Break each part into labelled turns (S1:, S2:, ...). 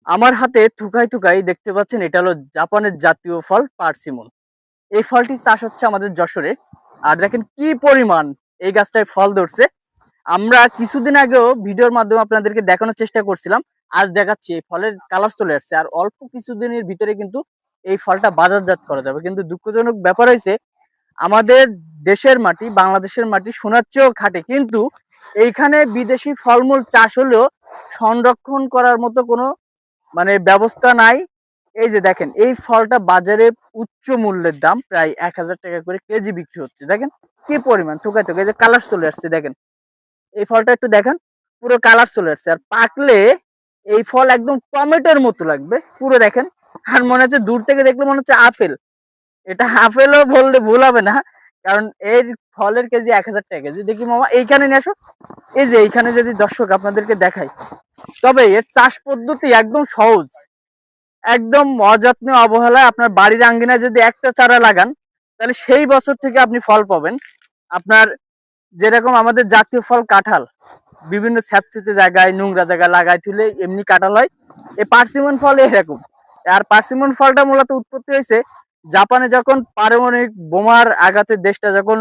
S1: আমার হাতে থুকাই থুকাই দেখতে পাচ্ছেন, এটা হলো জাপানের জাতীয় ফল পার্সিমন। এই ফলটি চাষ হচ্ছে আমাদের যশোরে। আর দেখেন কি পরিমাণ এই গাছটায় ফল ধরছে। আমরা কিছুদিন আগেও ভিডিওর মাধ্যমে আপনাদেরকে দেখানোর চেষ্টা করছিলাম। আজ দেখাচ্ছি এই ফলের কালার চলে আসছে। আর অল্প কিছুদিনের ভিতরে কিন্তু এই ফলটা বাজারজাত করা যাবে। কিন্তু দুঃখজনক ব্যাপার হইছে, আমাদের দেশের মাটি, বাংলাদেশের মাটি সোনার চেয়েও খাঁটি। কিন্তু এইখানে বিদেশি ফলমূল চাষ হলেও সংরক্ষণ করার মতো কোনো ব্যবস্থা নাই। এই যে দেখেন, এই ফলটা বাজারে উচ্চ মূল্যের দাম, প্রায় ১,০০০ টাকা করে কেজি বিক্রি হচ্ছে। দেখেন কি পরিমাণ থোকায় থোকায়, এই যে কালার চলে আসছে দেখেন। এই ফলটা একটু দেখেন, পুরো কালার চলে আসছে। আর পাকলে এই ফল একদম টমেটোর মতো লাগবে পুরো, দেখেন। আর মনে হচ্ছে দূর থেকে দেখলে মনে হচ্ছে আপেল। এটা আপেলও বললে ভুল হবে না, কারণ এর ফলের কেজি ১,০০০ টাকা কেজি। দেখি মামা এইখানে নিয়ে আসো। এই যে এইখানে যদি দর্শক আপনাদেরকে দেখাই, তবে এর চাষ পদ্ধতি একদম সহজ। একদম অযত্ন অবহেলায় আপনার বাড়ির আঙ্গিনায় যদি একটা চারা লাগান, তাহলে সেই বছর থেকে আপনি ফল পাবেন। আপনার যেরকম আমাদের জাতীয় ফল কাঁঠাল, বিভিন্ন স্যাঁতসেঁতে জায়গায়, নোংরা জায়গায় লাগাই তুলে এমনি কাঁঠাল হয়। এই পার্সিমন ফল এরকম। আর পার্সিমন ফলটা মূলত উৎপত্তি হয়েছে জাপানে, যখন পারমাণবিক বোমার আঘাতে দেশটা যখন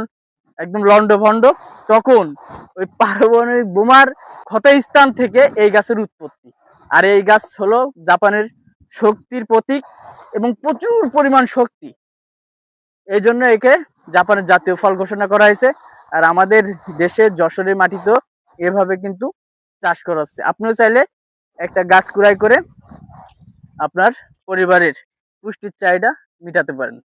S1: একদম লন্ডভন্ড, তখন ওই পারমাণবিক বোমার ক্ষতস্থান থেকে এই গাছের উৎপত্তি। আর এই গাছ হলো জাপানের শক্তির প্রতীক এবং প্রচুর পরিমাণ শক্তি। এই জন্য একে জাপানের জাতীয় ফল ঘোষণা করা হয়েছে। আর আমাদের দেশের যশোরের মাটিতেও এভাবে কিন্তু চাষ করা হচ্ছে। আপনিও চাইলে একটা গাছ কুড়াই করে আপনার পরিবারের পুষ্টির চাহিদা মিটাতে পারেন।